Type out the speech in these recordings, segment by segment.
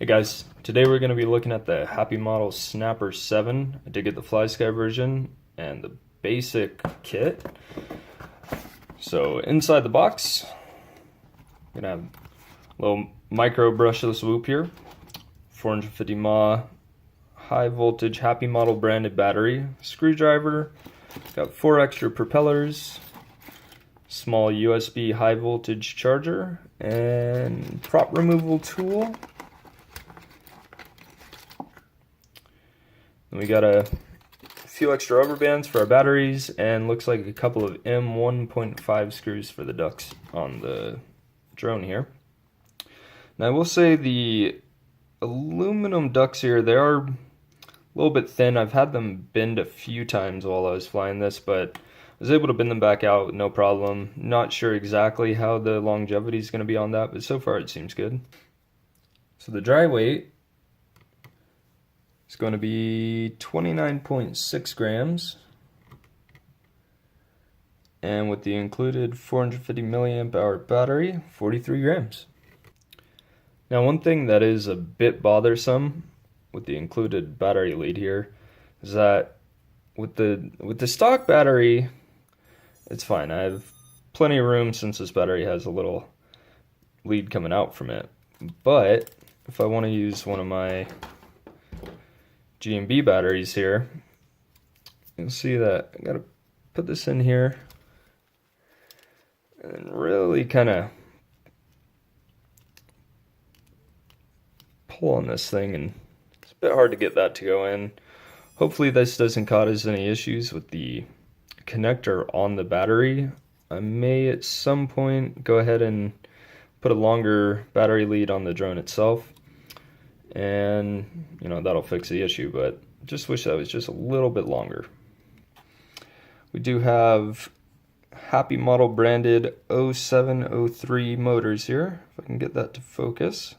Hey guys, today we're going to be looking at the Happy Model Snapper 7. I did get the Fly Sky version and the basic kit. So inside the box, we're going to have a little micro brushless whoop here, 450 mAh high voltage Happy Model branded battery, screwdriver, got 4 extra propellers, small USB high voltage charger, and prop removal tool. And we got a few extra rubber bands for our batteries, and looks like a couple of M1.5 screws for the ducts on the drone here. Now I will say the aluminum ducts here, they are a little bit thin. I've had them bend a few times while I was flying this, but I was able to bend them back out with no problem. Not sure exactly how the longevity is going to be on that, but so far it seems good. So the dry weight is going to be 29.6 grams. And with the included 450 milliamp hour battery, 43 grams. Now one thing that is a bit bothersome with the included battery lead here is that with the stock battery, it's fine. I have plenty of room since this battery has a little lead coming out from it. But if I want to use one of my G&B batteries here, you'll see that I gotta put this in here and really kind of pull on this thing, and it's a bit hard to get that to go in. Hopefully this doesn't cause any issues with the connector on the battery. I may at some point go ahead and put a longer battery lead on the drone itself, and that'll fix the issue, but just wish that was just a little bit longer. We do have Happy Model branded 0703 motors here, if I can get that to focus.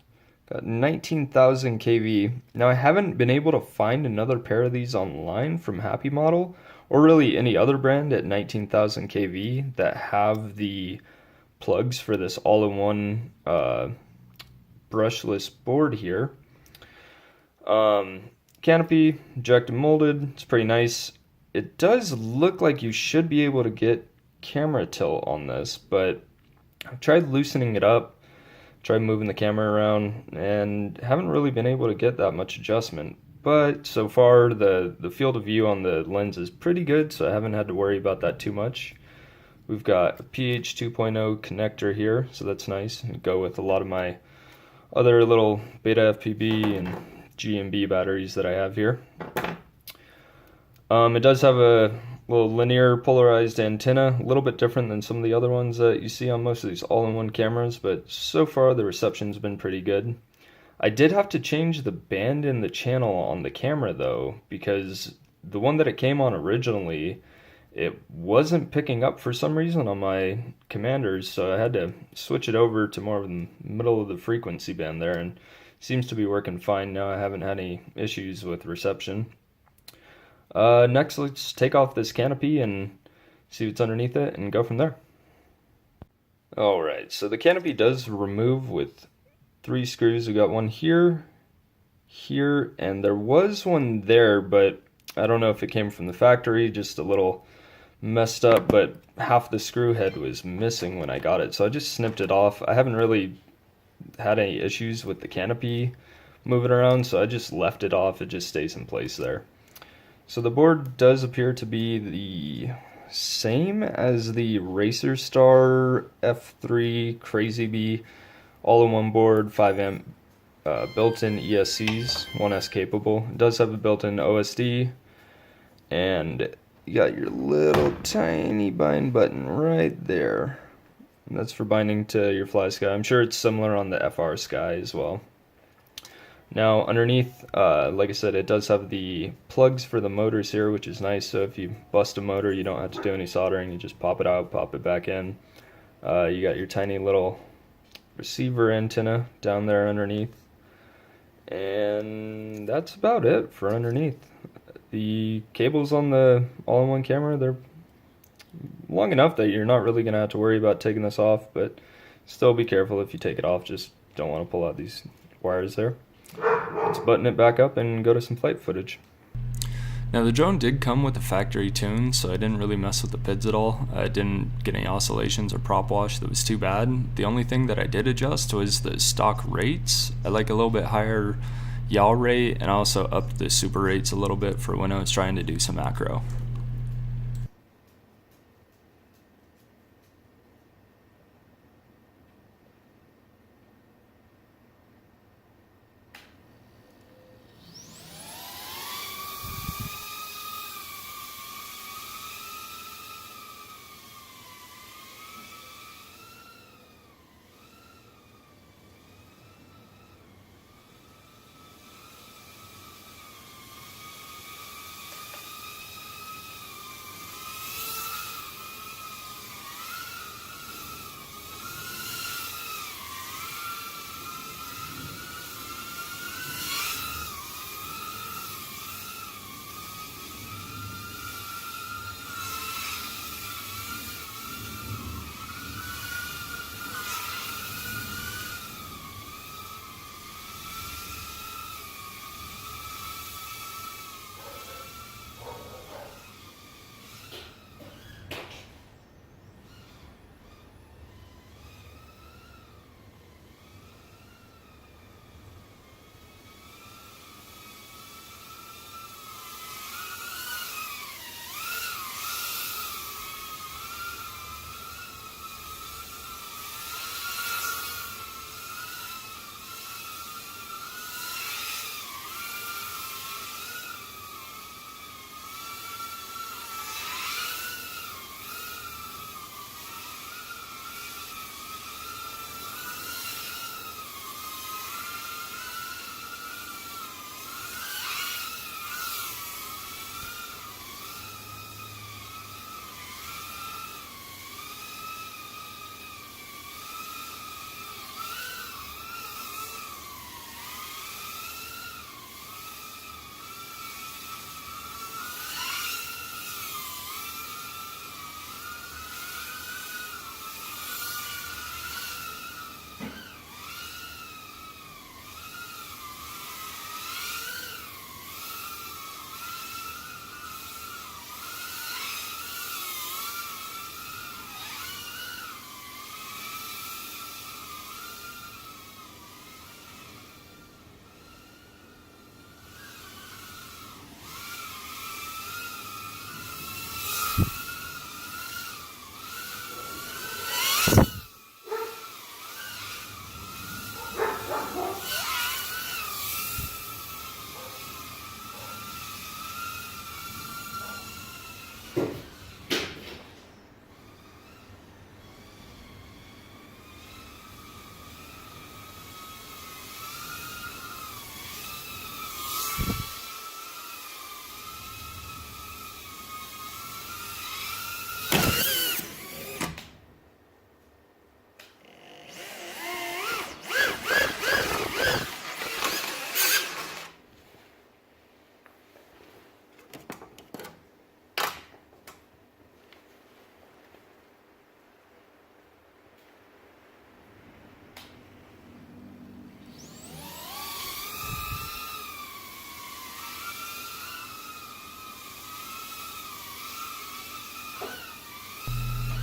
Got 19,000 kV. Now I haven't been able to find another pair of these online from Happy Model, or really any other brand at 19,000 kV that have the plugs for this all-in-one brushless board here. Canopy, injected molded, it's pretty nice. It does look like you should be able to get camera tilt on this, but I've tried loosening it up, tried moving the camera around, and haven't really been able to get that much adjustment. But so far the field of view on the lens is pretty good, so I haven't had to worry about that too much. We've got a pH 2.0 connector here, so that's nice. It'll go with a lot of my other little beta FPV and G&B batteries that I have here. It does have a little linear polarized antenna, a little bit different than some of the other ones that you see on most of these all-in-one cameras, but so far the reception's been pretty good. I did have to change the band in the channel on the camera though, because the one that it came on originally, it wasn't picking up for some reason on my commanders, so I had to switch it over to more of the middle of the frequency band there, and it seems to be working fine now. I haven't had any issues with reception. Next, let's take off this canopy and see what's underneath it and go from there. Alright, so the canopy does remove with 3 screws. We got one here, here, and there was one there, but I don't know if it came from the factory, just a little messed up, but half the screw head was missing when I got it, so I just snipped it off. I haven't really had any issues with the canopy moving around, so I just left it off. It just stays in place there. So the board does appear to be the same as the Racer Star F3 Crazy Bee all-in-one board, 5 amp built-in ESCs, 1S capable. It does have a built-in OSD, and you got your little tiny bind button right there. And that's for binding to your Fly Sky. I'm sure it's similar on the FR Sky as well. Now underneath, like I said, it does have the plugs for the motors here, which is nice. So if you bust a motor, you don't have to do any soldering. You just pop it out, pop it back in. You got your tiny little receiver antenna down there underneath. And that's about it for underneath. The cables on the all-in-one camera, they're long enough that you're not really going to have to worry about taking this off, but still be careful if you take it off. Just don't want to pull out these wires there. let's button it back up and go to some flight footage. Now the drone did come with a factory tune, so I didn't really mess with the PIDs at all. I didn't get any oscillations or prop wash that was too bad. The only thing that I did adjust was the stock rates. I like a little bit higher yaw rate, and I also upped the super rates a little bit for when I was trying to do some macro.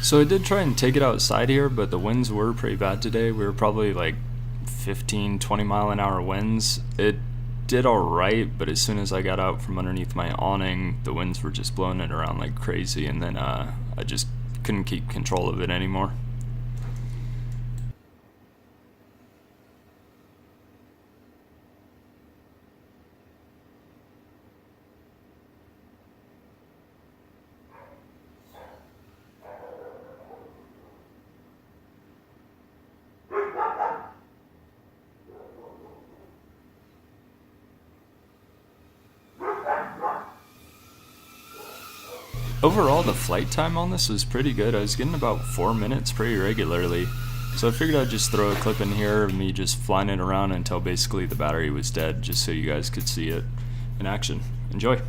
So I did try and take it outside here, but the winds were pretty bad today. We were probably like 15, 20 mile an hour winds. It did alright, but as soon as I got out from underneath my awning, the winds were just blowing it around like crazy, and then I just couldn't keep control of it anymore. Overall, the flight time on this was pretty good. I was getting about 4 minutes pretty regularly. So I figured I'd just throw a clip in here of me just flying it around until basically the battery was dead, just so you guys could see it in action. Enjoy.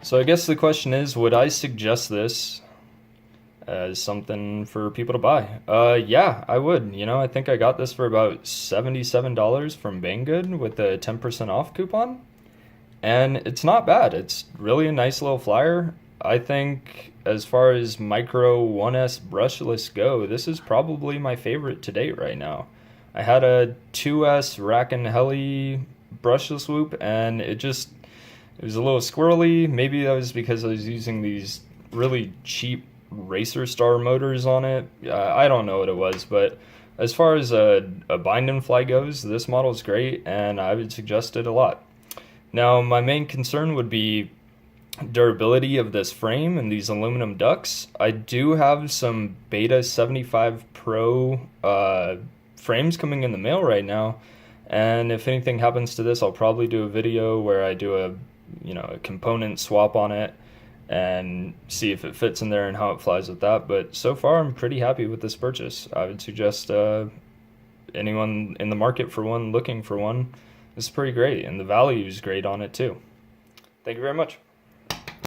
So I guess the question is, would I suggest this as something for people to buy? Yeah, I would. I think I got this for about $77 from Banggood with a 10% off coupon. And it's not bad. It's really a nice little flyer. I think as far as Micro 1S brushless go, this is probably my favorite to date right now. I had a 2S Rack and Heli brushless loop, and it was a little squirrely. Maybe that was because I was using these really cheap Racer Star motors on it. I don't know what it was, but as far as a bind and fly goes, this model is great, and I would suggest it a lot. Now, my main concern would be durability of this frame and these aluminum ducts. I do have some Beta 75 Pro frames coming in the mail right now, and if anything happens to this, I'll probably do a video where I do a component swap on it and see if it fits in there and how it flies with that. But so far, I'm pretty happy with this purchase. I would suggest anyone in the market for one, looking for one, this is pretty great, and the value is great on it too. Thank you very much.